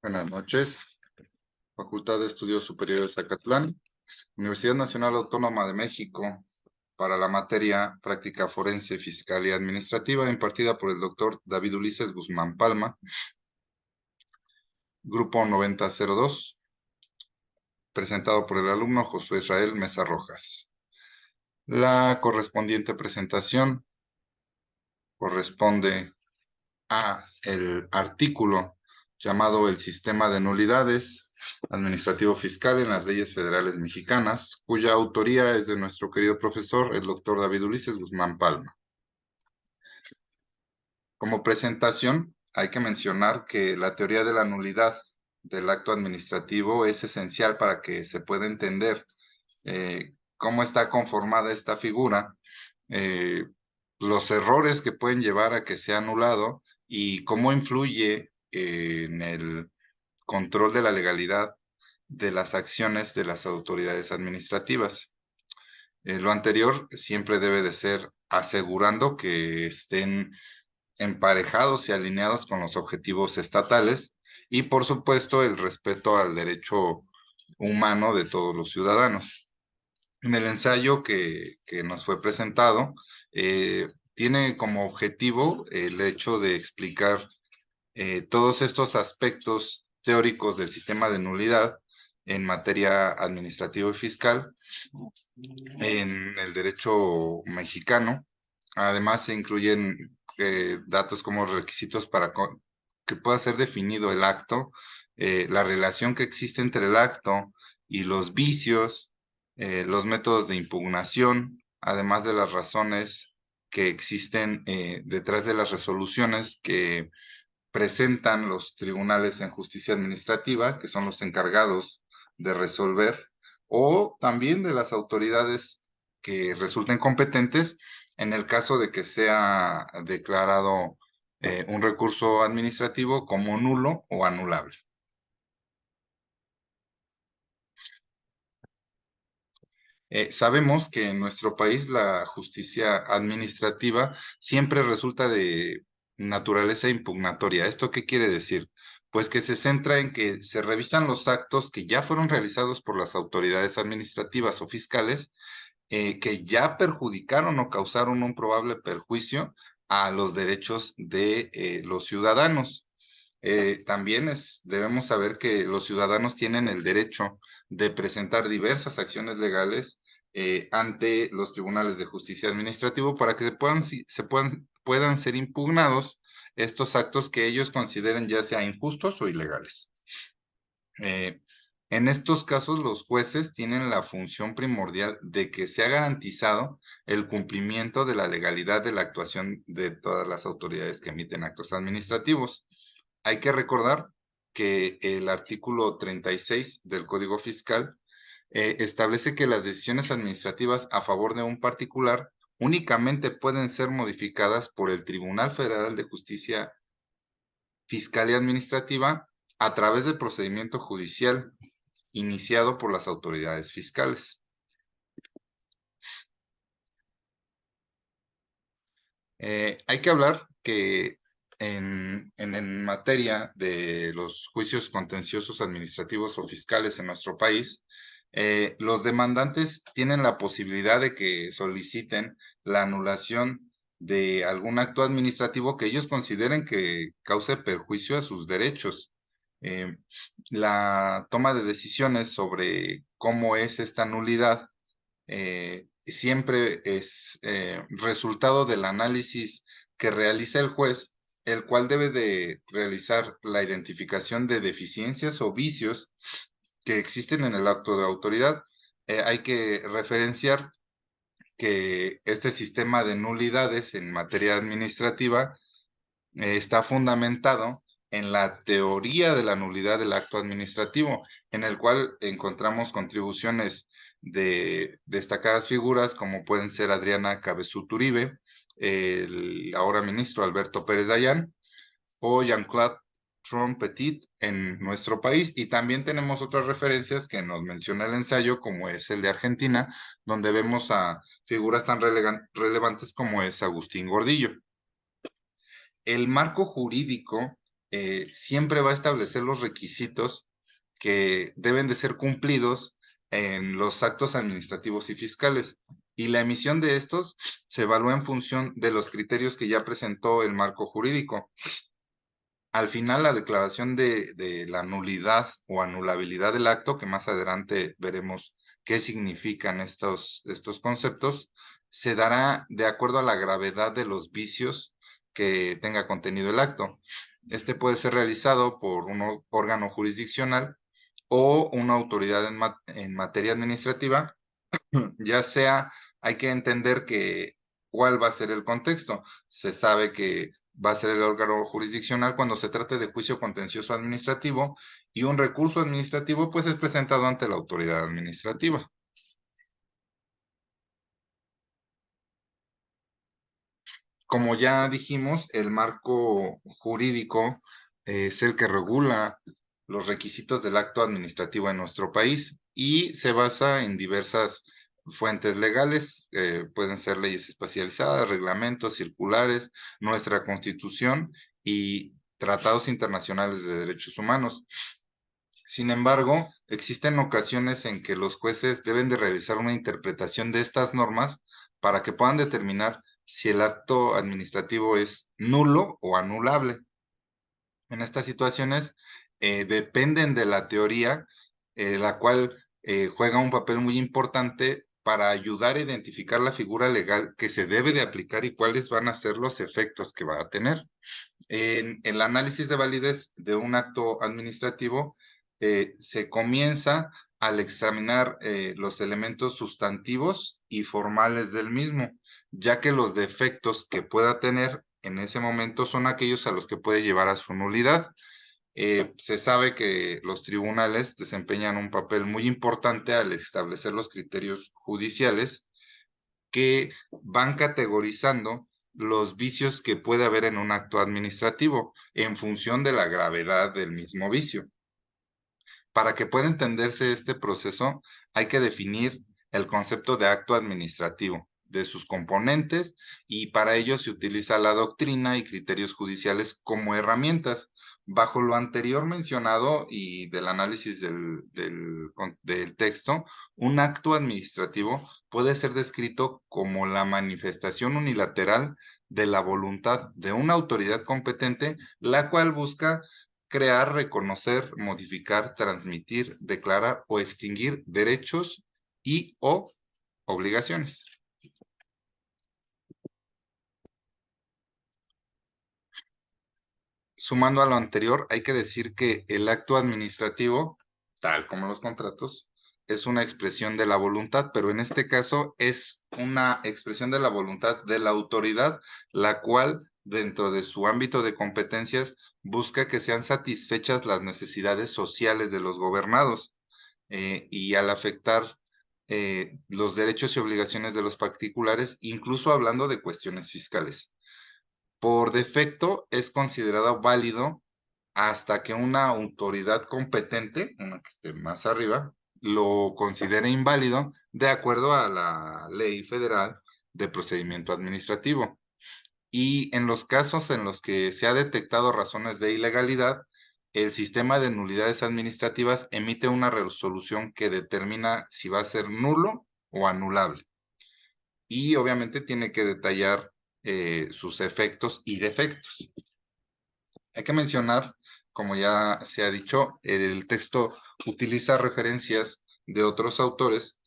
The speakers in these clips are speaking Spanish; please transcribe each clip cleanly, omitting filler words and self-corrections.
Buenas noches, Facultad de Estudios Superiores Zacatlán, Universidad Nacional Autónoma de México, para la materia Práctica Forense, Fiscal y Administrativa, impartida por el doctor David Ulises Guzmán Palma, Grupo 9002, presentado por el alumno Josué Israel Mesa Rojas. La correspondiente presentación corresponde a el artículo llamado el Sistema de Nulidades Administrativo Fiscal en las Leyes Federales Mexicanas, cuya autoría es de nuestro querido profesor, el doctor David Ulises Guzmán Palma. Como presentación, hay que mencionar que la teoría de la nulidad del acto administrativo es esencial para que se pueda entender cómo está conformada esta figura, eh, los errores que pueden llevar a que sea anulado y cómo influye en el control de la legalidad de las acciones de las autoridades administrativas. Lo anterior siempre debe de ser asegurando que estén emparejados y alineados con los objetivos estatales y, por supuesto, el respeto al derecho humano de todos los ciudadanos. En el ensayo que nos fue presentado, tiene como objetivo el hecho de explicar todos estos aspectos teóricos del sistema de nulidad en materia administrativa y fiscal en el derecho mexicano. Además, se incluyen datos como requisitos para que pueda ser definido el acto, la relación que existe entre el acto y los vicios, los métodos de impugnación, además de las razones que existen detrás de las resoluciones que presentan los tribunales en justicia administrativa, que son los encargados de resolver, o también de las autoridades que resulten competentes en el caso de que sea declarado un recurso administrativo como nulo o anulable. Sabemos que en nuestro país la justicia administrativa siempre resulta de naturaleza impugnatoria. ¿Esto qué quiere decir? Pues que se centra en que se revisan los actos que ya fueron realizados por las autoridades administrativas o fiscales, que ya perjudicaron o causaron un probable perjuicio a los derechos de los ciudadanos. También debemos saber que los ciudadanos tienen el derecho de presentar diversas acciones legales ante los tribunales de justicia administrativo para que puedan ser impugnados estos actos que ellos consideren ya sea injustos o ilegales. En estos casos, los jueces tienen la función primordial de que sea garantizado el cumplimiento de la legalidad de la actuación de todas las autoridades que emiten actos administrativos. Hay que recordar que el artículo 36 del Código Fiscal establece que las decisiones administrativas a favor de un particular únicamente pueden ser modificadas por el Tribunal Federal de Justicia Fiscal y Administrativa a través del procedimiento judicial iniciado por las autoridades fiscales. Hay que hablar que en materia de los juicios contenciosos administrativos o fiscales en nuestro país, los demandantes tienen la posibilidad de que soliciten la anulación de algún acto administrativo que ellos consideren que cause perjuicio a sus derechos. Eh, la toma de decisiones sobre cómo es esta nulidad siempre es resultado del análisis que realiza el juez, el cual debe de realizar la identificación de deficiencias o vicios que existen en el acto de autoridad. Hay que referenciar que este sistema de nulidades en materia administrativa está fundamentado en la teoría de la nulidad del acto administrativo, en el cual encontramos contribuciones de destacadas figuras como pueden ser Adriana Cabezuto Uribe, el ahora ministro Alberto Pérez Dayán o Jean-Claude Trompetit en nuestro país. Y también tenemos otras referencias que nos menciona el ensayo, como es el de Argentina, donde vemos a figuras tan relevantes como es Agustín Gordillo. El marco jurídico siempre va a establecer los requisitos que deben de ser cumplidos en los actos administrativos y fiscales. Y la emisión de estos se evalúa en función de los criterios que ya presentó el marco jurídico. Al final, la declaración de la nulidad o anulabilidad del acto, que más adelante veremos qué significan estos conceptos, se dará de acuerdo a la gravedad de los vicios que tenga contenido el acto. Este puede ser realizado por un órgano jurisdiccional o una autoridad en materia administrativa, ya sea, hay que entender que cuál va a ser el contexto. Se sabe que va a ser el órgano jurisdiccional cuando se trate de juicio contencioso administrativo y un recurso administrativo pues es presentado ante la autoridad administrativa. Como ya dijimos, el marco jurídico es el que regula los requisitos del acto administrativo en nuestro país y se basa en diversas fuentes legales, pueden ser leyes especializadas, reglamentos, circulares, nuestra Constitución y tratados internacionales de derechos humanos. Sin embargo, existen ocasiones en que los jueces deben de realizar una interpretación de estas normas para que puedan determinar si el acto administrativo es nulo o anulable. En estas situaciones dependen de la teoría, la cual juega un papel muy importante para ayudar a identificar la figura legal que se debe de aplicar y cuáles van a ser los efectos que va a tener. En el análisis de validez de un acto administrativo, se comienza al examinar los elementos sustantivos y formales del mismo, ya que los defectos que pueda tener en ese momento son aquellos a los que puede llevar a su nulidad. Se sabe que los tribunales desempeñan un papel muy importante al establecer los criterios judiciales que van categorizando los vicios que puede haber en un acto administrativo en función de la gravedad del mismo vicio. Para que pueda entenderse este proceso, hay que definir el concepto de acto administrativo, de sus componentes, y para ello se utiliza la doctrina y criterios judiciales como herramientas. Bajo lo anterior mencionado y del análisis del texto, un acto administrativo puede ser descrito como la manifestación unilateral de la voluntad de una autoridad competente, la cual busca crear, reconocer, modificar, transmitir, declarar o extinguir derechos y o obligaciones. Sumando a lo anterior, hay que decir que el acto administrativo, tal como los contratos, es una expresión de la voluntad, pero en este caso es una expresión de la voluntad de la autoridad, la cual, dentro de su ámbito de competencias, busca que sean satisfechas las necesidades sociales de los gobernados, y al afectar los derechos y obligaciones de los particulares, incluso hablando de cuestiones fiscales. Por defecto es considerado válido hasta que una autoridad competente, una que esté más arriba, lo considere inválido de acuerdo a la Ley Federal de Procedimiento Administrativo. Y en los casos en los que se ha detectado razones de ilegalidad, el sistema de nulidades administrativas emite una resolución que determina si va a ser nulo o anulable. Y obviamente tiene que detallar sus efectos y defectos. Hay que mencionar, como ya se ha dicho, el texto utiliza referencias de otros autores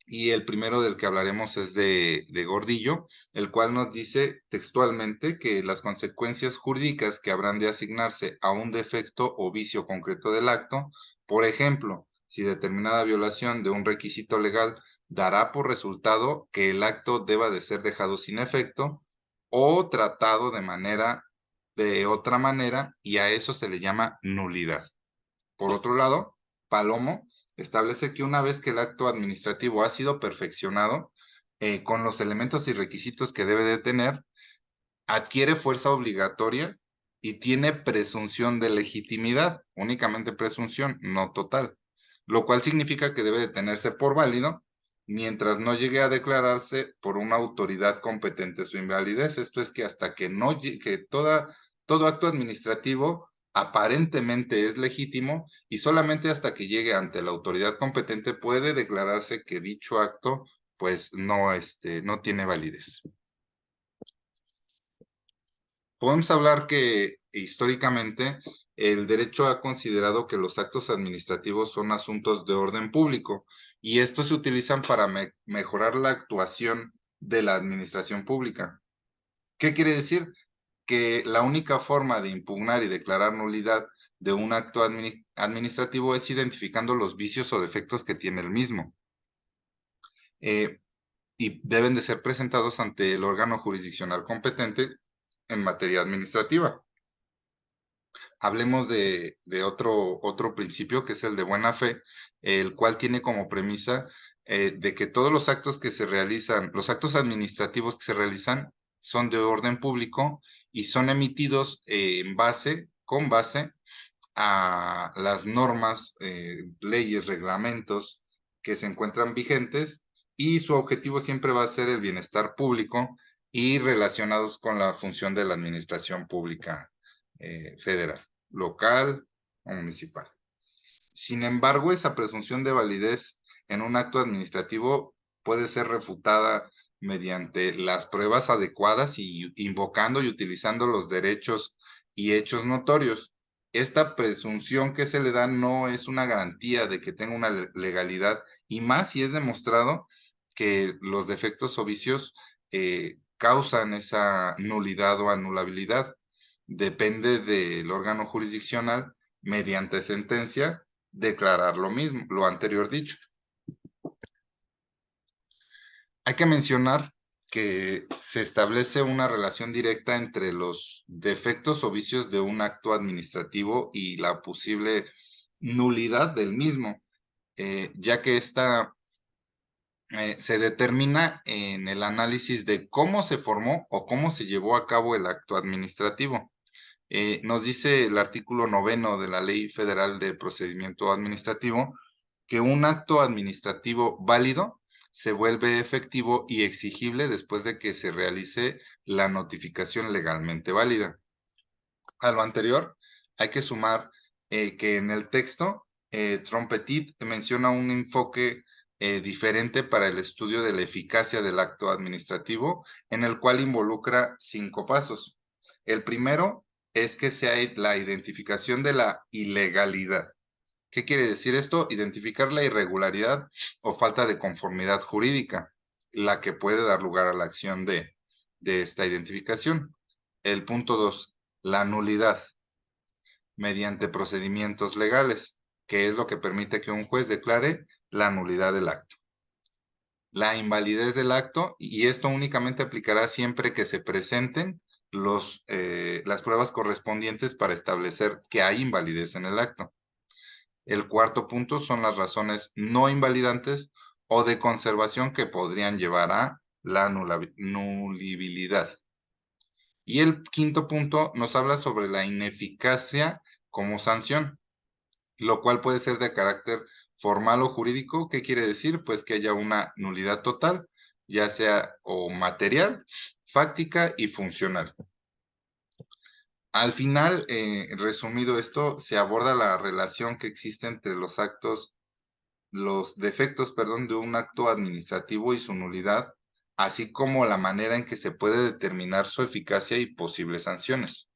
y el primero del que hablaremos es de Gordillo, el cual nos dice textualmente que las consecuencias jurídicas que habrán de asignarse a un defecto o vicio concreto del acto, por ejemplo, si determinada violación de un requisito legal dará por resultado que el acto deba de ser dejado sin efecto o tratado de otra manera, y a eso se le llama nulidad. Por otro lado, Palomo establece que una vez que el acto administrativo ha sido perfeccionado, con los elementos y requisitos que debe de tener, adquiere fuerza obligatoria y tiene presunción de legitimidad, únicamente presunción, no total, lo cual significa que debe de tenerse por válido mientras no llegue a declararse por una autoridad competente su invalidez. Esto es que hasta que no que todo acto administrativo aparentemente es legítimo y solamente hasta que llegue ante la autoridad competente puede declararse que dicho acto pues no tiene validez. Podemos hablar que históricamente el derecho ha considerado que los actos administrativos son asuntos de orden público y estos se utilizan para mejorar la actuación de la administración pública. ¿Qué quiere decir? Que la única forma de impugnar y declarar nulidad de un acto administrativo es identificando los vicios o defectos que tiene el mismo. Y deben de ser presentados ante el órgano jurisdiccional competente en materia administrativa. Hablemos de otro principio que es el de buena fe, el cual tiene como premisa de que todos los actos que se realizan, los actos administrativos que se realizan son de orden público y son emitidos con base a las normas, leyes, reglamentos que se encuentran vigentes y su objetivo siempre va a ser el bienestar público y relacionados con la función de la administración pública federal, local o municipal. Sin embargo, esa presunción de validez en un acto administrativo puede ser refutada mediante las pruebas adecuadas y invocando y utilizando los derechos y hechos notorios. Esta presunción que se le da no es una garantía de que tenga una legalidad, y más si es demostrado que los defectos o vicios causan esa nulidad o anulabilidad. Depende del órgano jurisdiccional, mediante sentencia, declarar lo mismo, lo anterior dicho. Hay que mencionar que se establece una relación directa entre los defectos o vicios de un acto administrativo y la posible nulidad del mismo, ya que esta se determina en el análisis de cómo se formó o cómo se llevó a cabo el acto administrativo. Nos dice el artículo 9 de la Ley Federal de Procedimiento Administrativo que un acto administrativo válido se vuelve efectivo y exigible después de que se realice la notificación legalmente válida. A lo anterior, hay que sumar que en el texto, Trompetit menciona un enfoque diferente para el estudio de la eficacia del acto administrativo, en el cual involucra 5 pasos. El primero es que sea la identificación de la ilegalidad. ¿Qué quiere decir esto? Identificar la irregularidad o falta de conformidad jurídica, la que puede dar lugar a la acción de esta identificación. El punto 2, la nulidad mediante procedimientos legales, que es lo que permite que un juez declare la nulidad del acto. La invalidez del acto, y esto únicamente aplicará siempre que se presenten las pruebas correspondientes para establecer que hay invalidez en el acto. El cuarto punto son las razones no invalidantes o de conservación que podrían llevar a la nulibilidad. Y el quinto punto nos habla sobre la ineficacia como sanción, lo cual puede ser de carácter formal o jurídico. ¿Qué quiere decir? Pues que haya una nulidad total, ya sea o material, fáctica y funcional. Al final, resumido esto, se aborda la relación que existe entre los defectos, de un acto administrativo y su nulidad, así como la manera en que se puede determinar su eficacia y posibles sanciones.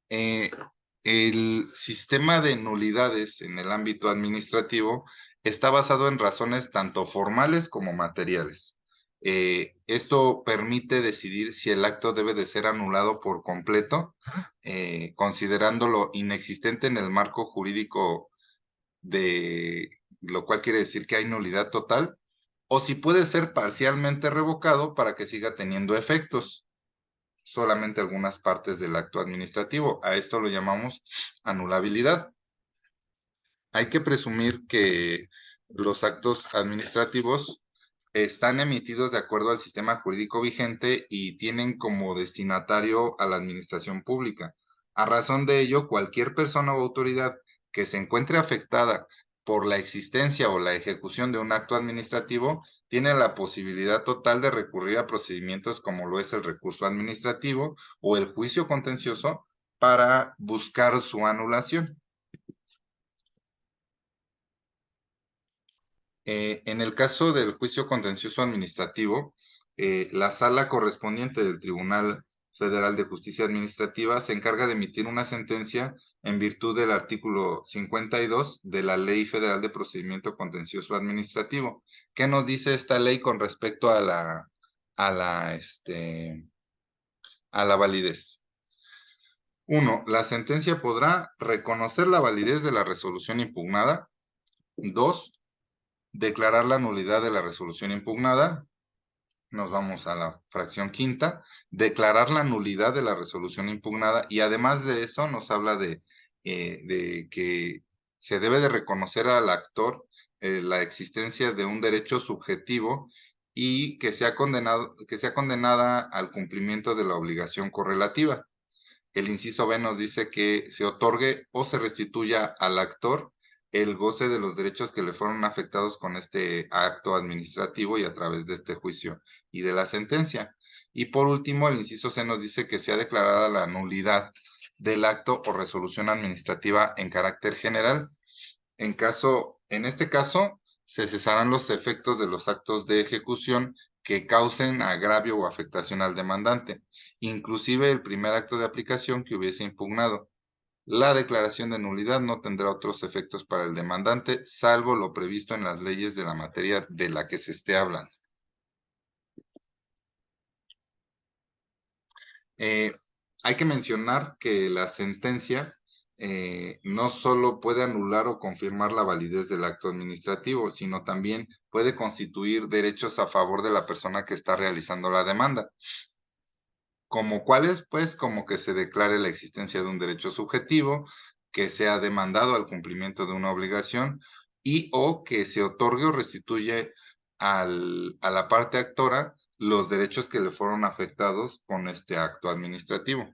El sistema de nulidades en el ámbito administrativo está basado en razones tanto formales como materiales. Esto permite decidir si el acto debe de ser anulado por completo, considerándolo inexistente en el marco jurídico, de lo cual quiere decir que hay nulidad total, o si puede ser parcialmente revocado para que siga teniendo efectos solamente algunas partes del acto administrativo. A esto lo llamamos anulabilidad. Hay que presumir que los actos administrativos están emitidos de acuerdo al sistema jurídico vigente y tienen como destinatario a la administración pública. A razón de ello, cualquier persona o autoridad que se encuentre afectada por la existencia o la ejecución de un acto administrativo tiene la posibilidad total de recurrir a procedimientos como lo es el recurso administrativo o el juicio contencioso para buscar su anulación. En el caso del juicio contencioso administrativo, la sala correspondiente del Tribunal Federal de Justicia Administrativa se encarga de emitir una sentencia en virtud del artículo 52 de la Ley Federal de Procedimiento Contencioso Administrativo. ¿Qué nos dice esta ley con respecto a la, este, a la validez? Uno, la sentencia podrá reconocer la validez de la resolución impugnada. Dos, declarar la nulidad de la resolución impugnada. Nos vamos a la fracción quinta, declarar la nulidad de la resolución impugnada, y además de eso nos habla de que se debe de reconocer al actor la existencia de un derecho subjetivo y que sea condenada al cumplimiento de la obligación correlativa. El inciso B nos dice que se otorgue o se restituya al actor el goce de los derechos que le fueron afectados con este acto administrativo y a través de este juicio y de la sentencia. Y por último, el inciso C nos dice que sea declarada la nulidad del acto o resolución administrativa en carácter general. En este caso, se cesarán los efectos de los actos de ejecución que causen agravio o afectación al demandante, inclusive el primer acto de aplicación que hubiese impugnado. La declaración de nulidad no tendrá otros efectos para el demandante, salvo lo previsto en las leyes de la materia de la que se esté hablando. Eh, Hay que mencionar que la sentencia no solo puede anular o confirmar la validez del acto administrativo, sino también puede constituir derechos a favor de la persona que está realizando la demanda. ¿Como cuáles? Pues como que se declare la existencia de un derecho subjetivo, que sea demandado al cumplimiento de una obligación y o que se otorgue o restituye a la parte actora los derechos que le fueron afectados con este acto administrativo.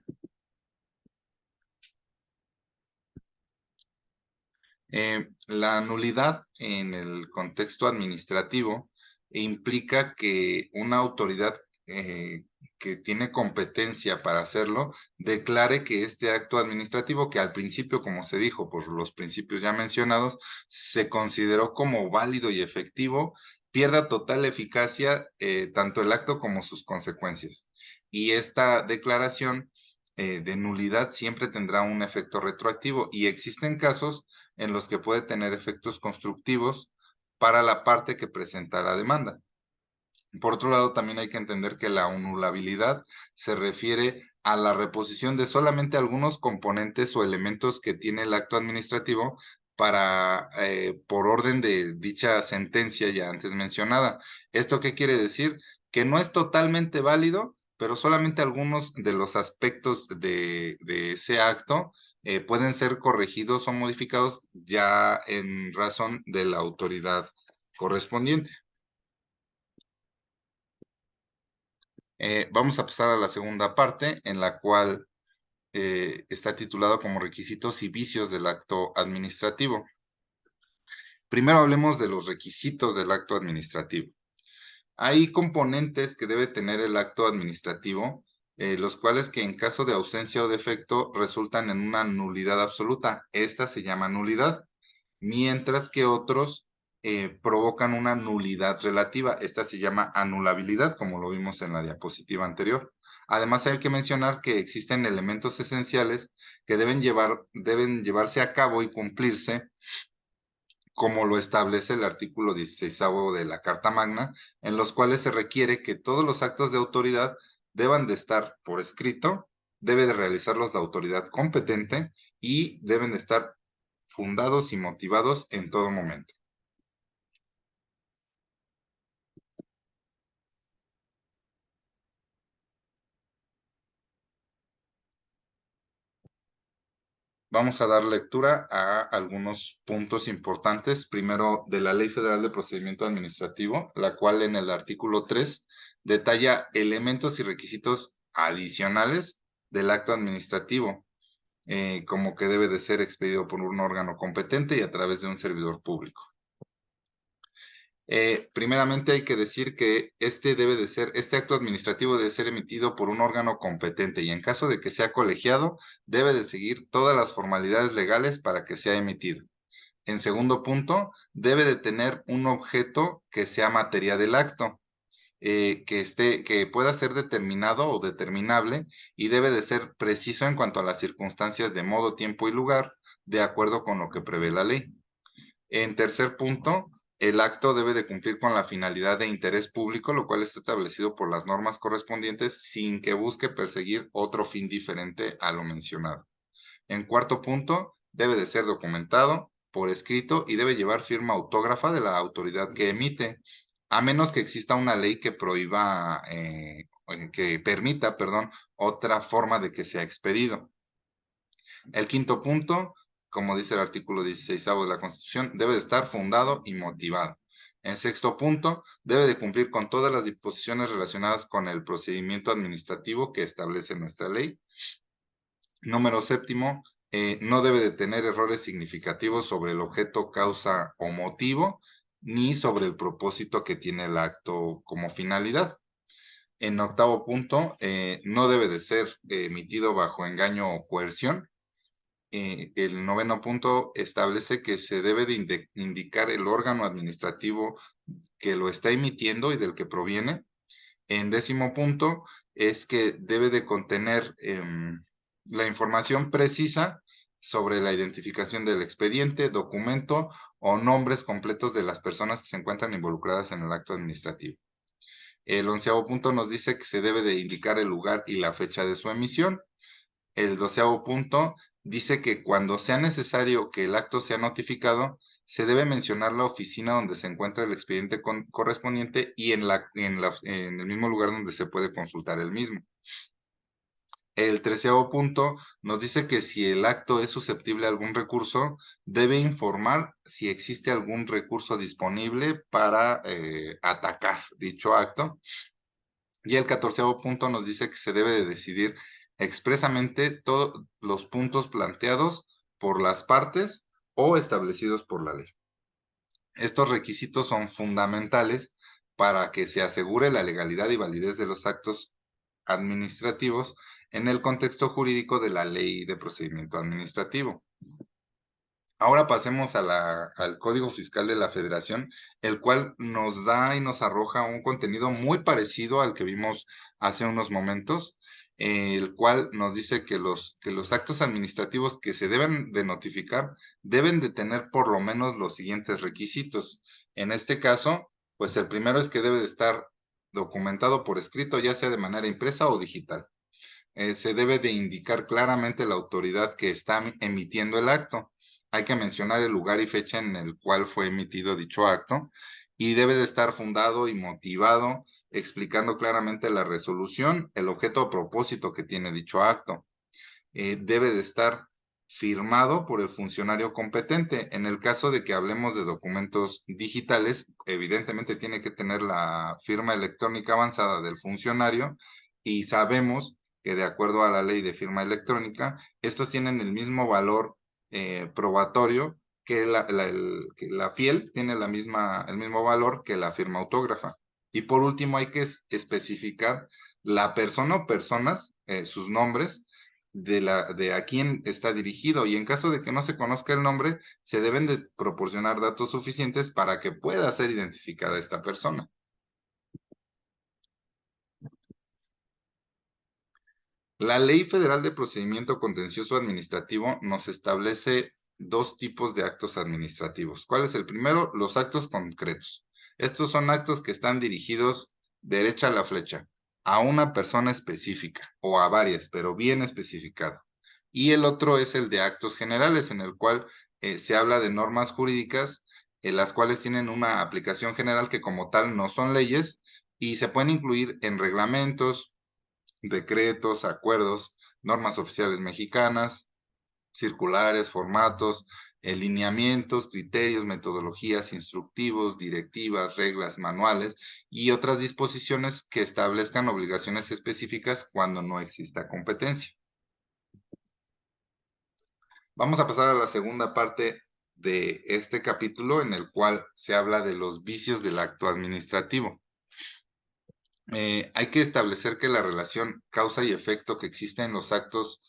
La nulidad en el contexto administrativo implica que una autoridad que tiene competencia para hacerlo declare que este acto administrativo, que al principio, como se dijo por los principios ya mencionados, se consideró como válido y efectivo, pierda total eficacia tanto el acto como sus consecuencias. Y esta declaración de nulidad siempre tendrá un efecto retroactivo y existen casos en los que puede tener efectos constructivos para la parte que presenta la demanda. Por otro lado, también hay que entender que la anulabilidad se refiere a la reposición de solamente algunos componentes o elementos que tiene el acto administrativo por orden de dicha sentencia ya antes mencionada. ¿Esto qué quiere decir? Que no es totalmente válido, pero solamente algunos de los aspectos de ese acto pueden ser corregidos o modificados ya en razón de la autoridad correspondiente. Vamos a pasar a la segunda parte, en la cual está titulado como requisitos y vicios del acto administrativo. Primero hablemos de los requisitos del acto administrativo. Hay componentes que debe tener el acto administrativo, los cuales que en caso de ausencia o defecto resultan en una nulidad absoluta. Esta se llama nulidad, mientras que otros provocan una nulidad relativa. Esta se llama anulabilidad, como lo vimos en la diapositiva anterior. Además, hay que mencionar que existen elementos esenciales que deben llevarse a cabo y cumplirse, como lo establece el artículo 16 de la Carta Magna, en los cuales se requiere que todos los actos de autoridad deban de estar por escrito, debe de realizarlos la autoridad competente y deben de estar fundados y motivados en todo momento. Vamos a dar lectura a algunos puntos importantes. Primero, de la Ley Federal de Procedimiento Administrativo, la cual en el artículo 3 detalla elementos y requisitos adicionales del acto administrativo, como que debe de ser expedido por un órgano competente y a través de un servidor público. Primeramente hay que decir que este acto administrativo debe ser emitido por un órgano competente y en caso de que sea colegiado, debe de seguir todas las formalidades legales para que sea emitido. En segundo punto, debe de tener un objeto que sea materia del acto, que pueda ser determinado o determinable y debe de ser preciso en cuanto a las circunstancias de modo, tiempo y lugar, de acuerdo con lo que prevé la ley. En tercer punto, el acto debe de cumplir con la finalidad de interés público, lo cual está establecido por las normas correspondientes sin que busque perseguir otro fin diferente a lo mencionado. En cuarto punto, debe de ser documentado por escrito y debe llevar firma autógrafa de la autoridad que emite, a menos que exista una ley que prohíba, que permita, perdón, otra forma de que sea expedido. El quinto punto, como dice el artículo 16 de la Constitución, debe de estar fundado y motivado. En sexto punto, debe de cumplir con todas las disposiciones relacionadas con el procedimiento administrativo que establece nuestra ley. Número séptimo, no debe de tener errores significativos sobre el objeto, causa o motivo, ni sobre el propósito que tiene el acto como finalidad. En octavo punto, no debe de ser emitido bajo engaño o coerción. El noveno punto establece que se debe de indicar el órgano administrativo que lo está emitiendo y del que proviene. En décimo punto es que debe de contener la información precisa sobre la identificación del expediente, documento o nombres completos de las personas que se encuentran involucradas en el acto administrativo. El onceavo punto nos dice que se debe de indicar el lugar y la fecha de su emisión. El doceavo punto dice que cuando sea necesario que el acto sea notificado, se debe mencionar la oficina donde se encuentra el expediente correspondiente y en el mismo lugar donde se puede consultar el mismo. El treceavo punto nos dice que si el acto es susceptible a algún recurso, debe informar si existe algún recurso disponible para atacar dicho acto. Y el catorceavo punto nos dice que se debe de decidir expresamente todos los puntos planteados por las partes o establecidos por la ley. Estos requisitos son fundamentales para que se asegure la legalidad y validez de los actos administrativos en el contexto jurídico de la Ley de Procedimiento Administrativo. Ahora pasemos al Código Fiscal de la Federación, el cual nos da y nos arroja un contenido muy parecido al que vimos hace unos momentos, el cual nos dice que los actos administrativos que se deben de notificar deben de tener por lo menos los siguientes requisitos. En este caso, pues el primero es que debe de estar documentado por escrito, ya sea de manera impresa o digital. Se debe de indicar claramente la autoridad que está emitiendo el acto. Hay que mencionar el lugar y fecha en el cual fue emitido dicho acto y debe de estar fundado y motivado, explicando claramente la resolución, el objeto o propósito que tiene dicho acto. Debe de estar firmado por el funcionario competente. En el caso de que hablemos de documentos digitales, evidentemente tiene que tener la firma electrónica avanzada del funcionario y sabemos que de acuerdo a la ley de firma electrónica, estos tienen el mismo valor probatorio que que la fiel tiene el mismo valor que la firma autógrafa. Y por último, hay que especificar la persona o personas, sus nombres, de a quién está dirigido y en caso de que no se conozca el nombre, se deben de proporcionar datos suficientes para que pueda ser identificada esta persona. La Ley Federal de Procedimiento Contencioso Administrativo nos establece dos tipos de actos administrativos. ¿Cuál es el primero? Los actos concretos. Estos son actos que están dirigidos derecha a la flecha a una persona específica o a varias, pero bien especificado. Y el otro es el de actos generales, en el cual se habla de normas jurídicas, las cuales tienen una aplicación general que como tal no son leyes y se pueden incluir en reglamentos, decretos, acuerdos, normas oficiales mexicanas, circulares, formatos, lineamientos, criterios, metodologías, instructivos, directivas, reglas, manuales y otras disposiciones que establezcan obligaciones específicas cuando no exista competencia. Vamos a pasar a la segunda parte de este capítulo en el cual se habla de los vicios del acto administrativo. Hay que establecer que la relación causa y efecto que existe en los actos,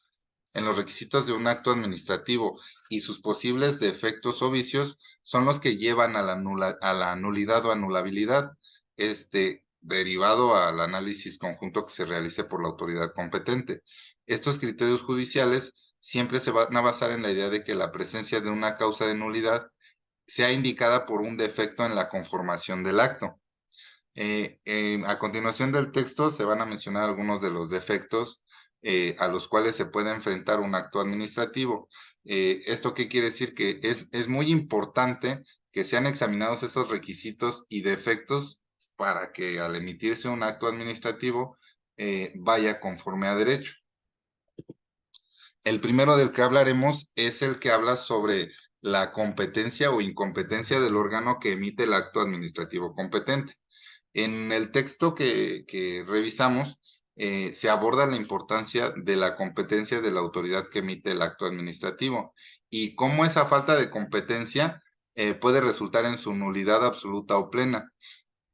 en los requisitos de un acto administrativo y sus posibles defectos o vicios son los que llevan a la nulidad o anulabilidad, derivado al análisis conjunto que se realice por la autoridad competente. Estos criterios judiciales siempre se van a basar en la idea de que la presencia de una causa de nulidad sea indicada por un defecto en la conformación del acto. A continuación del texto se van a mencionar algunos de los defectos a los cuales se puede enfrentar un acto administrativo. ¿Esto qué quiere decir? Que es muy importante que sean examinados esos requisitos y defectos para que al emitirse un acto administrativo vaya conforme a derecho. El primero del que hablaremos es el que habla sobre la competencia o incompetencia del órgano que emite el acto administrativo competente. En el texto que revisamos, se aborda la importancia de la competencia de la autoridad que emite el acto administrativo y cómo esa falta de competencia puede resultar en su nulidad absoluta o plena.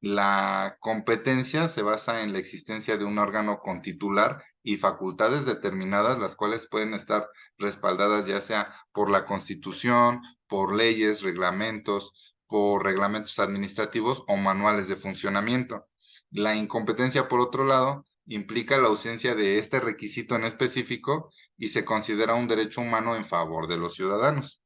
La competencia se basa en la existencia de un órgano con titular y facultades determinadas, las cuales pueden estar respaldadas ya sea por la Constitución, por leyes, reglamentos, por reglamentos administrativos o manuales de funcionamiento. La incompetencia, por otro lado, implica la ausencia de este requisito en específico y se considera un derecho humano en favor de los ciudadanos.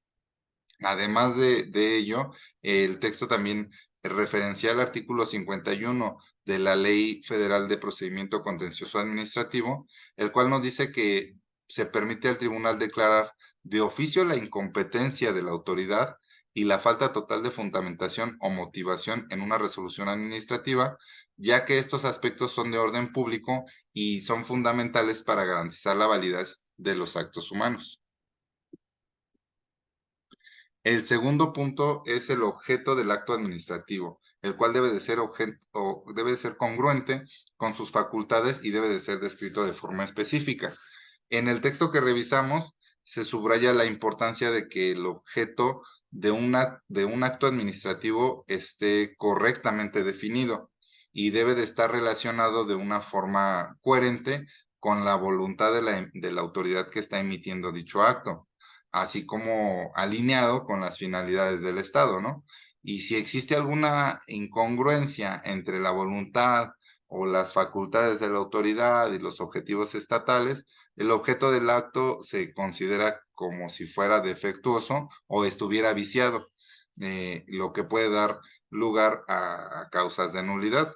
Además de ello, el texto también referencia el artículo 51 de la Ley Federal de Procedimiento Contencioso Administrativo, el cual nos dice que se permite al tribunal declarar de oficio la incompetencia de la autoridad y la falta total de fundamentación o motivación en una resolución administrativa, ya que estos aspectos son de orden público y son fundamentales para garantizar la validez de los actos humanos. El segundo punto es el objeto del acto administrativo, el cual debe de ser debe de ser congruente con sus facultades y debe de ser descrito de forma específica. En el texto que revisamos se subraya la importancia de que el objeto de un acto administrativo esté correctamente definido y debe de estar relacionado de una forma coherente con la voluntad de la autoridad que está emitiendo dicho acto, así como alineado con las finalidades del Estado, ¿no? Y si existe alguna incongruencia entre la voluntad o las facultades de la autoridad y los objetivos estatales, el objeto del acto se considera como si fuera defectuoso o estuviera viciado, lo que puede dar lugar a causas de nulidad.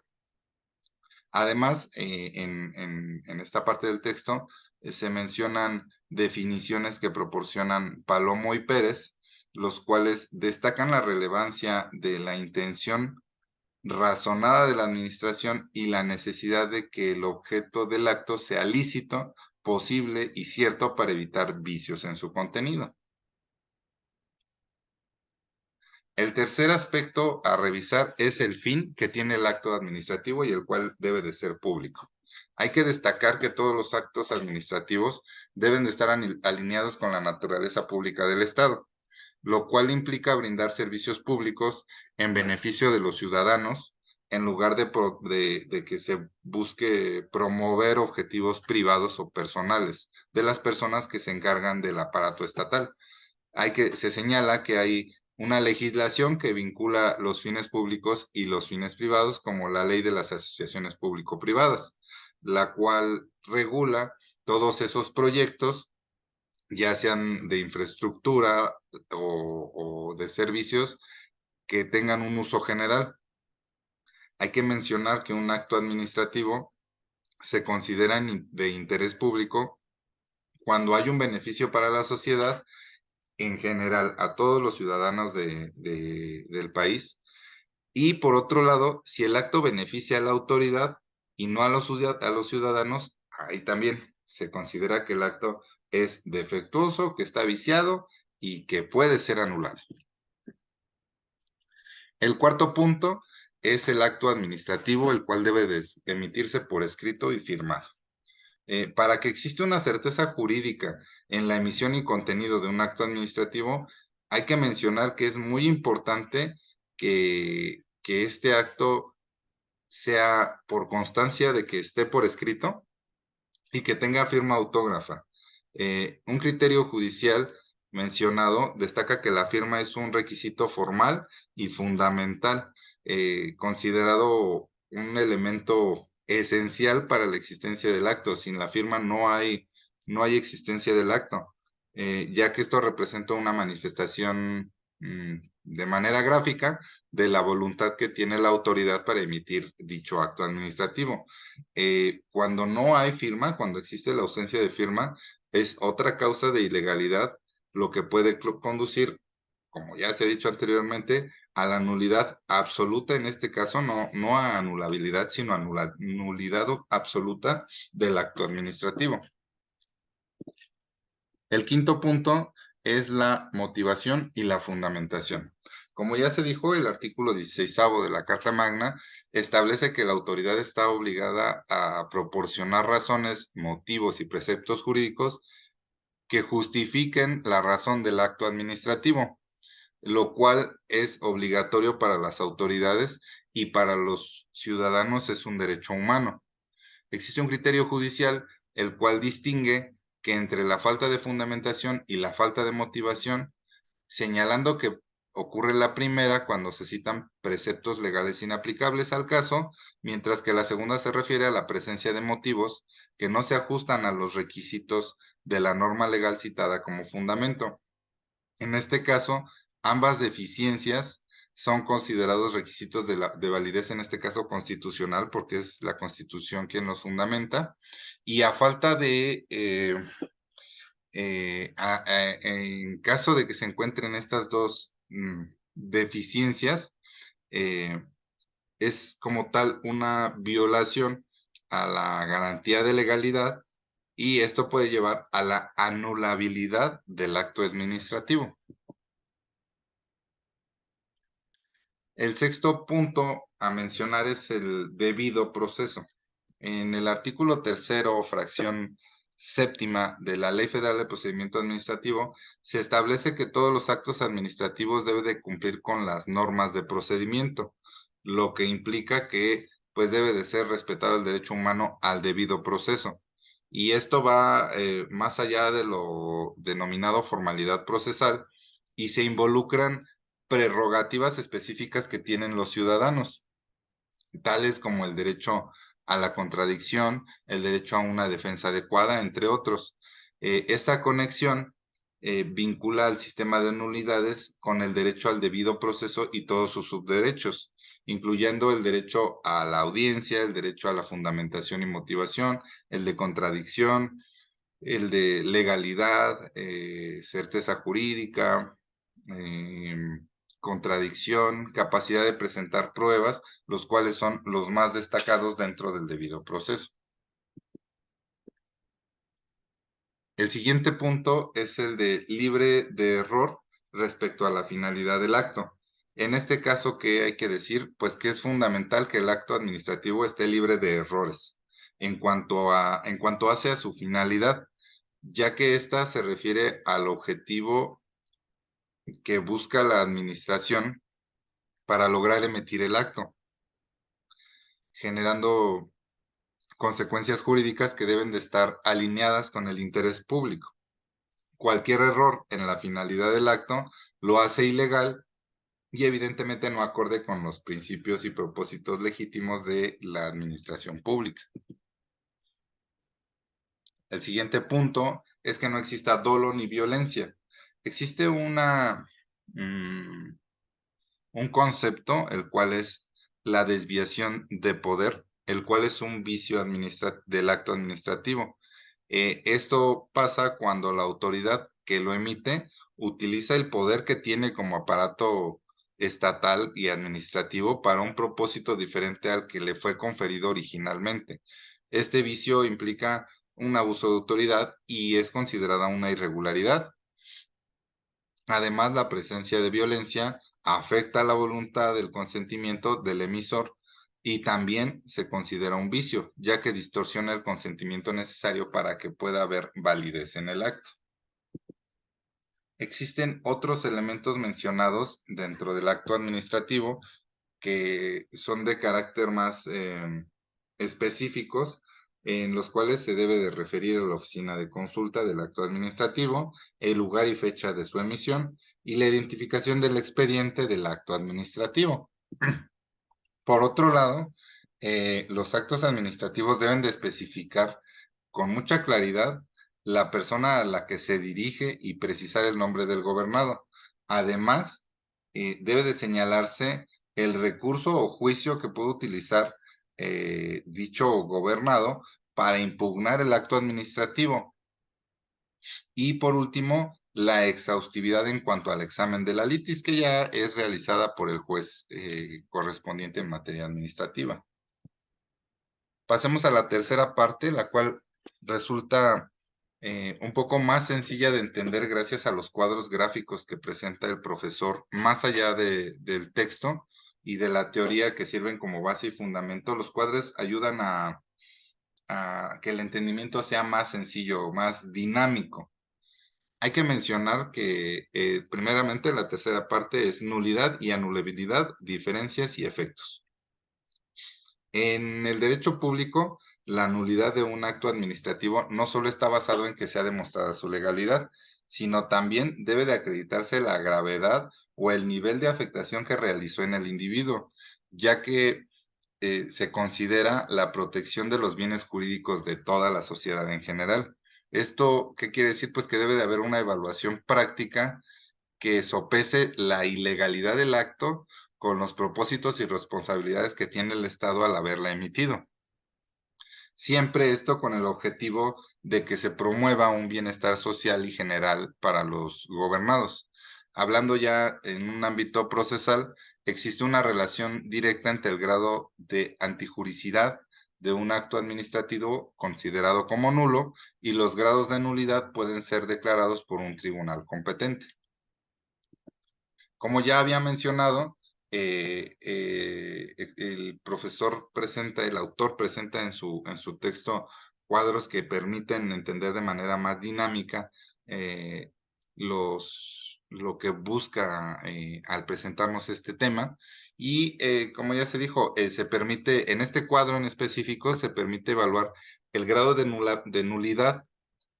Además, en esta parte del texto se mencionan definiciones que proporcionan Palomo y Pérez, los cuales destacan la relevancia de la intención razonada de la administración y la necesidad de que el objeto del acto sea lícito, posible y cierto para evitar vicios en su contenido. El tercer aspecto a revisar es el fin que tiene el acto administrativo y el cual debe de ser público. Hay que destacar que todos los actos administrativos deben de estar alineados con la naturaleza pública del Estado, lo cual implica brindar servicios públicos en beneficio de los ciudadanos, en lugar de que se busque promover objetivos privados o personales de las personas que se encargan del aparato estatal. Se señala que hay una legislación que vincula los fines públicos y los fines privados, como la ley de las asociaciones público-privadas, la cual regula todos esos proyectos, ya sean de infraestructura o de servicios que tengan un uso general. Hay que mencionar que un acto administrativo se considera de interés público cuando hay un beneficio para la sociedad en general, a todos los ciudadanos del país. Y por otro lado, si el acto beneficia a la autoridad y no a los ciudadanos, ahí también se considera que el acto es defectuoso, que está viciado y que puede ser anulado. El cuarto punto es el acto administrativo, el cual debe de emitirse por escrito y firmado. Para que exista una certeza jurídica en la emisión y contenido de un acto administrativo, hay que mencionar que es muy importante que este acto sea por constancia de que esté por escrito y que tenga firma autógrafa. Un criterio judicial mencionado destaca que la firma es un requisito formal y fundamental, considerado un elemento esencial para la existencia del acto. Sin la firma no hay existencia del acto, ya que esto representa una manifestación de manera gráfica de la voluntad que tiene la autoridad para emitir dicho acto administrativo. Cuando no hay firma, cuando existe la ausencia de firma, es otra causa de ilegalidad, lo que puede conducir, como ya se ha dicho anteriormente, a la nulidad absoluta, en este caso no a anulabilidad, sino a nulidad absoluta del acto administrativo. El quinto punto es la motivación y la fundamentación. Como ya se dijo, el artículo 16º de la Carta Magna establece que la autoridad está obligada a proporcionar razones, motivos y preceptos jurídicos que justifiquen la razón del acto administrativo, lo cual es obligatorio para las autoridades y para los ciudadanos es un derecho humano. Existe un criterio judicial el cual distingue que entre la falta de fundamentación y la falta de motivación, señalando que ocurre la primera cuando se citan preceptos legales inaplicables al caso, mientras que la segunda se refiere a la presencia de motivos que no se ajustan a los requisitos de la norma legal citada como fundamento. En este caso, ambas deficiencias son considerados requisitos de validez, en este caso constitucional, porque es la Constitución quien los fundamenta, y a falta de, en caso de que se encuentren estas dos deficiencias, eh, es como tal una violación a la garantía de legalidad y esto puede llevar a la anulabilidad del acto administrativo. El sexto punto a mencionar es el debido proceso. En el artículo tercero, fracción séptima de la Ley Federal de Procedimiento Administrativo, se establece que todos los actos administrativos deben de cumplir con las normas de procedimiento, lo que implica que pues debe de ser respetado el derecho humano al debido proceso. Y esto va más allá de lo denominado formalidad procesal y se involucran prerrogativas específicas que tienen los ciudadanos, tales como el derecho a la contradicción, el derecho a una defensa adecuada, entre otros. Esta conexión vincula al sistema de nulidades con el derecho al debido proceso y todos sus subderechos, incluyendo el derecho a la audiencia, el derecho a la fundamentación y motivación, el de contradicción, el de legalidad, certeza jurídica, eh, contradicción, capacidad de presentar pruebas, los cuales son los más destacados dentro del debido proceso. El siguiente punto es el de libre de error respecto a la finalidad del acto. En este caso, ¿qué hay que decir? Pues que es fundamental que el acto administrativo esté libre de errores en cuanto hace a su finalidad, ya que ésta se refiere al objetivo que busca la administración para lograr emitir el acto, generando consecuencias jurídicas que deben de estar alineadas con el interés público. Cualquier error en la finalidad del acto lo hace ilegal y evidentemente no acorde con los principios y propósitos legítimos de la administración pública. El siguiente punto es que no exista dolo ni violencia. Existe un concepto, el cual es la desviación de poder, el cual es un vicio del acto administrativo. Esto pasa cuando la autoridad que lo emite utiliza el poder que tiene como aparato estatal y administrativo para un propósito diferente al que le fue conferido originalmente. Este vicio implica un abuso de autoridad y es considerada una irregularidad. Además, la presencia de violencia afecta la voluntad del consentimiento del emisor y también se considera un vicio, ya que distorsiona el consentimiento necesario para que pueda haber validez en el acto. Existen otros elementos mencionados dentro del acto administrativo que son de carácter más específicos, en los cuales se debe de referir a la oficina de consulta del acto administrativo, el lugar y fecha de su emisión y la identificación del expediente del acto administrativo. Por otro lado, los actos administrativos deben de especificar con mucha claridad la persona a la que se dirige y precisar el nombre del gobernado. Además, debe de señalarse el recurso o juicio que puede utilizar dicho gobernado para impugnar el acto administrativo. Y por último, la exhaustividad en cuanto al examen de la litis, que ya es realizada por el juez correspondiente en materia administrativa. Pasemos a la tercera parte, la cual resulta un poco más sencilla de entender gracias a los cuadros gráficos que presenta el profesor, más allá del texto y de la teoría que sirven como base y fundamento. Los cuadros ayudan a que el entendimiento sea más sencillo, más dinámico. Hay que mencionar que primeramente la tercera parte es nulidad y anulabilidad, diferencias y efectos. En el derecho público, la nulidad de un acto administrativo no solo está basado en que sea demostrada su legalidad, sino también debe de acreditarse la gravedad o el nivel de afectación que realizó en el individuo, ya que se considera la protección de los bienes jurídicos de toda la sociedad en general. ¿Esto qué quiere decir? Pues que debe de haber una evaluación práctica que sopese la ilegalidad del acto con los propósitos y responsabilidades que tiene el Estado al haberla emitido. Siempre esto con el objetivo de que se promueva un bienestar social y general para los gobernados. Hablando ya en un ámbito procesal, existe una relación directa entre el grado de antijuricidad de un acto administrativo considerado como nulo y los grados de nulidad pueden ser declarados por un tribunal competente. Como ya había mencionado, el profesor presenta, el autor presenta en su texto cuadros que permiten entender de manera más dinámica eh, lo que busca al presentarnos este tema. Y como ya se dijo, se permite, en este cuadro en específico, se permite evaluar el grado de nulidad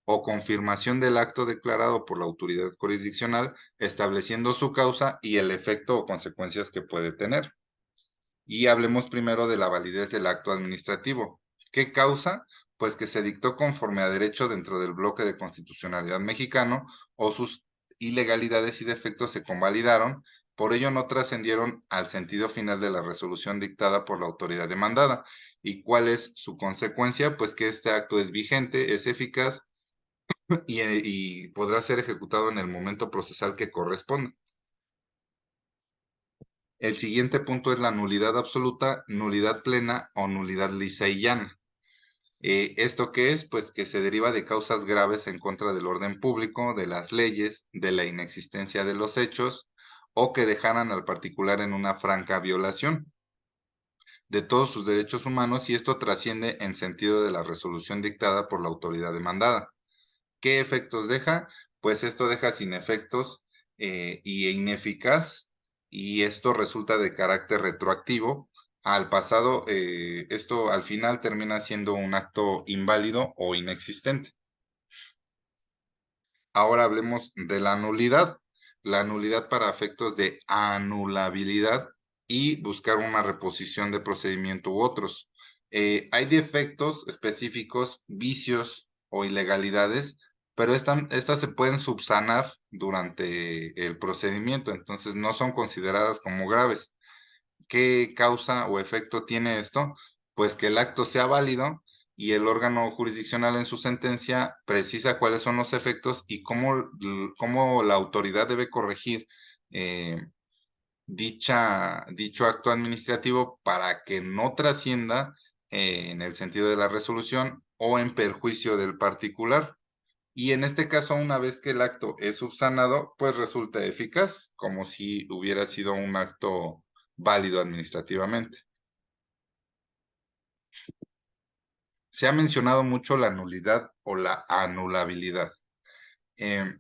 o confirmación del acto declarado por la autoridad jurisdiccional, estableciendo su causa y el efecto o consecuencias que puede tener. Y hablemos primero de la validez del acto administrativo. ¿Qué causa? Pues que se dictó conforme a derecho dentro del bloque de constitucionalidad mexicano o sus ilegalidades y defectos se convalidaron, por ello no trascendieron al sentido final de la resolución dictada por la autoridad demandada. ¿Y cuál es su consecuencia? Pues que este acto es vigente, es eficaz y podrá ser ejecutado en el momento procesal que corresponda. El siguiente punto es la nulidad absoluta, nulidad plena o nulidad lisa y llana. ¿Esto qué es? Pues que se deriva de causas graves en contra del orden público, de las leyes, de la inexistencia de los hechos o que dejaran al particular en una franca violación de todos sus derechos humanos y esto trasciende en sentido de la resolución dictada por la autoridad demandada. ¿Qué efectos deja? Pues esto deja sin efectos y ineficaz y esto resulta de carácter retroactivo. Al pasado, esto al final termina siendo un acto inválido o inexistente. Ahora hablemos de la nulidad. La nulidad para efectos de anulabilidad y buscar una reposición de procedimiento u otros. Hay defectos específicos, vicios o ilegalidades, pero estas se pueden subsanar durante el procedimiento, entonces no son consideradas como graves. ¿Qué causa o efecto tiene esto? Pues que el acto sea válido y el órgano jurisdiccional en su sentencia precisa cuáles son los efectos y cómo la autoridad debe corregir eh, dicho acto administrativo para que no trascienda en el sentido de la resolución o en perjuicio del particular. Y en este caso, una vez que el acto es subsanado, pues resulta eficaz, como si hubiera sido un acto válido administrativamente. Se ha mencionado mucho la nulidad o la anulabilidad. Eh,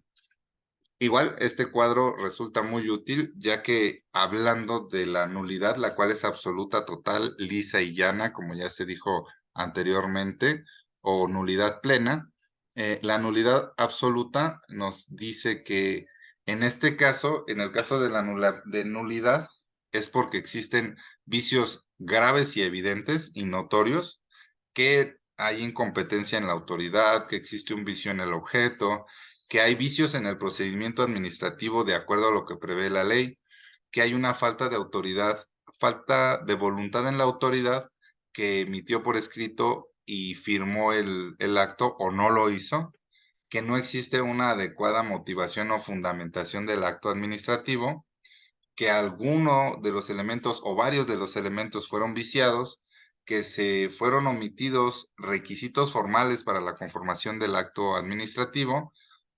Igual, este cuadro resulta muy útil, ya que hablando de la nulidad, la cual es absoluta, total, lisa y llana, como ya se dijo anteriormente, o nulidad plena, la nulidad absoluta nos dice que en este caso, en el caso de la de nulidad, es porque existen vicios graves y evidentes y notorios, que hay incompetencia en la autoridad, que existe un vicio en el objeto, que hay vicios en el procedimiento administrativo de acuerdo a lo que prevé la ley, que hay una falta de autoridad, falta de voluntad en la autoridad que emitió por escrito y firmó el acto o no lo hizo, que no existe una adecuada motivación o fundamentación del acto administrativo, que alguno de los elementos o varios de los elementos fueron viciados, que se fueron omitidos requisitos formales para la conformación del acto administrativo,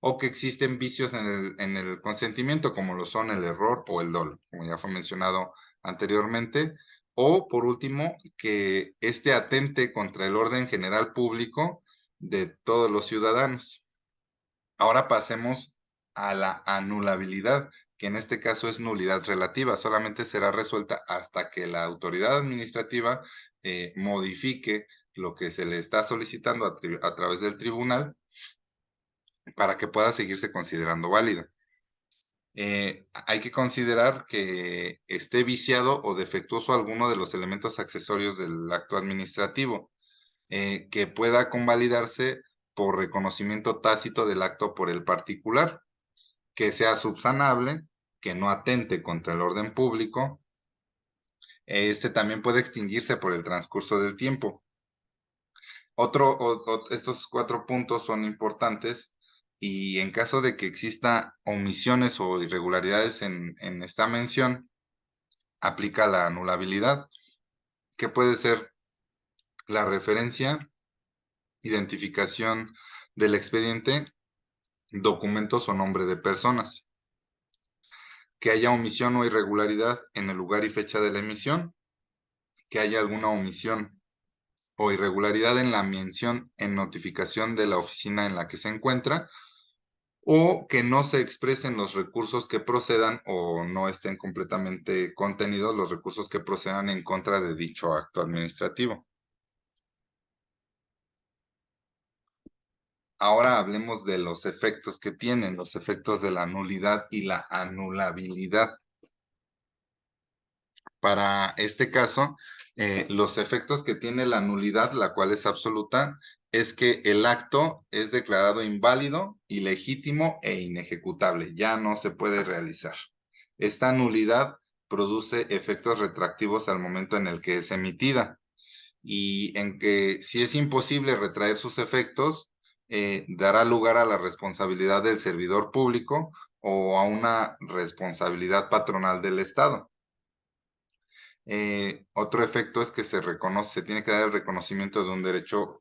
o que existen vicios en el consentimiento, como lo son el error o el dolo, como ya fue mencionado anteriormente, o por último, que este atente contra el orden general público de todos los ciudadanos. Ahora pasemos a la anulabilidad, que en este caso es nulidad relativa, solamente será resuelta hasta que la autoridad administrativa modifique lo que se le está solicitando a través del tribunal para que pueda seguirse considerando válida. Hay que considerar que esté viciado o defectuoso alguno de los elementos accesorios del acto administrativo, que pueda convalidarse por reconocimiento tácito del acto por el particular, que sea subsanable, que no atente contra el orden público. Este también puede extinguirse por el transcurso del tiempo. Estos 4 puntos son importantes y en caso de que exista omisiones o irregularidades en esta mención, aplica la anulabilidad, que puede ser la referencia, identificación del expediente, documentos o nombre de personas, que haya omisión o irregularidad en el lugar y fecha de la emisión, que haya alguna omisión o irregularidad en la mención en notificación de la oficina en la que se encuentra, o que no se expresen los recursos que procedan o no estén completamente contenidos los recursos que procedan en contra de dicho acto administrativo. Ahora hablemos de los efectos que tienen, los efectos de la nulidad y la anulabilidad. Para este caso, los efectos que tiene la nulidad, la cual es absoluta, es que el acto es declarado inválido, ilegítimo e inejecutable. Ya no se puede realizar. Esta nulidad produce efectos retroactivos al momento en el que es emitida y en que si es imposible retraer sus efectos, dará lugar a la responsabilidad del servidor público o a una responsabilidad patronal del Estado. Otro efecto es que se tiene que dar el reconocimiento de un derecho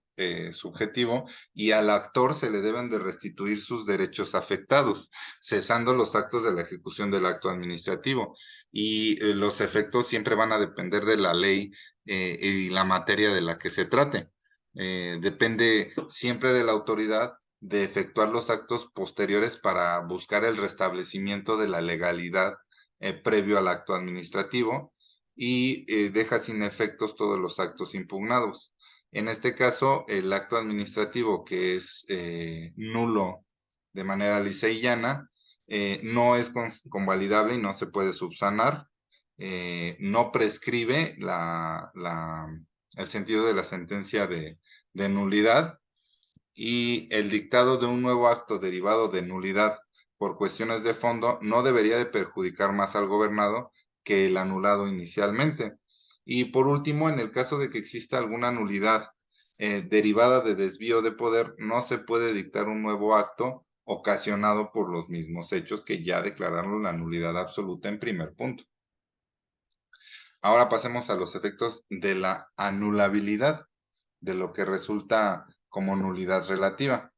subjetivo y al actor se le deben de restituir sus derechos afectados, cesando los actos de la ejecución del acto administrativo. Y los efectos siempre van a depender de la ley y la materia de la que se trate. Depende siempre de la autoridad de efectuar los actos posteriores para buscar el restablecimiento de la legalidad previo al acto administrativo y deja sin efectos todos los actos impugnados. En este caso, el acto administrativo que es nulo de manera lisa y llana, no es convalidable y no se puede subsanar, no prescribe el sentido de la sentencia de nulidad y el dictado de un nuevo acto derivado de nulidad por cuestiones de fondo no debería de perjudicar más al gobernado que el anulado inicialmente. Y por último, en el caso de que exista alguna nulidad derivada de desvío de poder, no se puede dictar un nuevo acto ocasionado por los mismos hechos que ya declararon la nulidad absoluta en primer punto. Ahora pasemos a los efectos de la anulabilidad, de lo que resulta como nulidad relativa.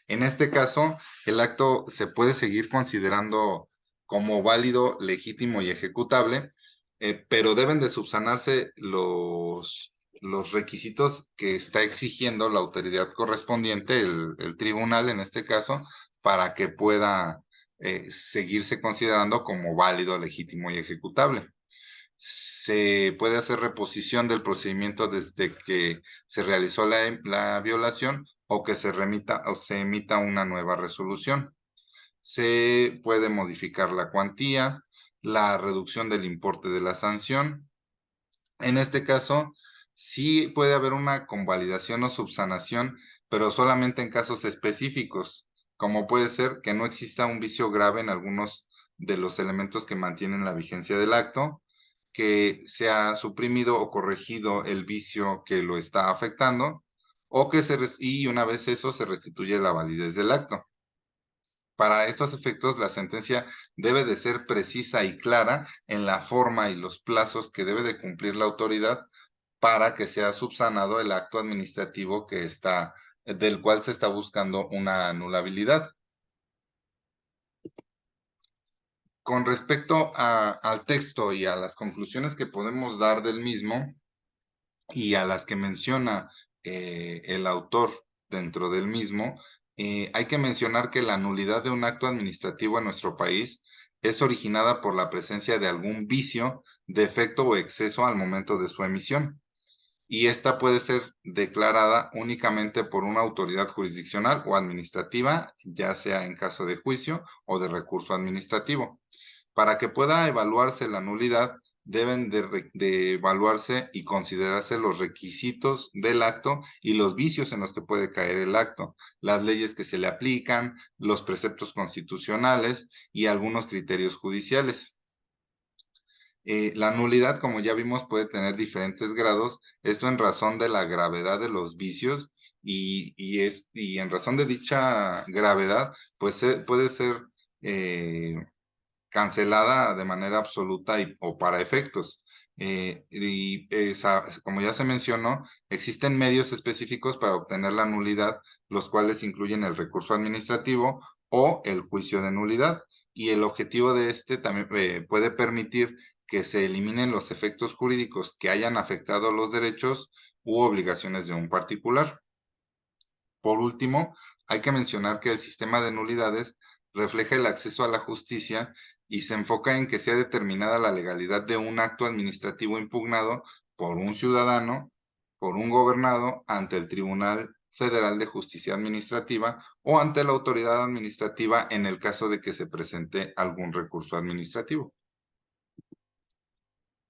En este caso, el acto se puede seguir considerando como válido, legítimo y ejecutable, pero deben de subsanarse los requisitos que está exigiendo la autoridad correspondiente, el tribunal en este caso, para que pueda seguirse considerando como válido, legítimo y ejecutable. Se puede hacer reposición del procedimiento desde que se realizó la violación o que se remita o se emita una nueva resolución. Se puede modificar la cuantía, la reducción del importe de la sanción. En este caso, sí puede haber una convalidación o subsanación, pero solamente en casos específicos, como puede ser que no exista un vicio grave en algunos de los elementos que mantienen la vigencia del acto, que se ha suprimido o corregido el vicio que lo está afectando, o que y una vez eso se restituye la validez del acto. Para estos efectos, la sentencia debe de ser precisa y clara en la forma y los plazos que debe de cumplir la autoridad para que sea subsanado el acto administrativo del cual se está buscando una anulabilidad. Con respecto al texto y a las conclusiones que podemos dar del mismo y a las que menciona el autor dentro del mismo, hay que mencionar que la nulidad de un acto administrativo en nuestro país es originada por la presencia de algún vicio, defecto o exceso al momento de su emisión. Y esta puede ser declarada únicamente por una autoridad jurisdiccional o administrativa, ya sea en caso de juicio o de recurso administrativo. Para que pueda evaluarse la nulidad, deben de evaluarse y considerarse los requisitos del acto y los vicios en los que puede caer el acto, las leyes que se le aplican, los preceptos constitucionales y algunos criterios judiciales. La nulidad, como ya vimos, puede tener diferentes grados, esto en razón de la gravedad de los vicios y en razón de dicha gravedad, pues puede ser eh, cancelada de manera absoluta o para efectos. Como ya se mencionó, existen medios específicos para obtener la nulidad, los cuales incluyen el recurso administrativo o el juicio de nulidad. Y el objetivo de este también puede permitir que se eliminen los efectos jurídicos que hayan afectado los derechos u obligaciones de un particular. Por último, hay que mencionar que el sistema de nulidades refleja el acceso a la justicia y se enfoca en que sea determinada la legalidad de un acto administrativo impugnado por un ciudadano, por un gobernado, ante el Tribunal Federal de Justicia Administrativa o ante la autoridad administrativa en el caso de que se presente algún recurso administrativo.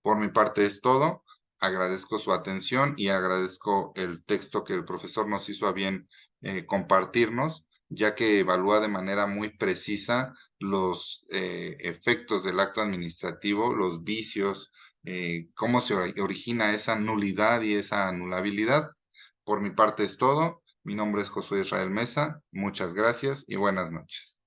Por mi parte es todo. Agradezco su atención y agradezco el texto que el profesor nos hizo a bien compartirnos, ya que evalúa de manera muy precisa los efectos del acto administrativo, los vicios, cómo se origina esa nulidad y esa anulabilidad. Por mi parte es todo. Mi nombre es Josué Israel Mesa. Muchas gracias y buenas noches.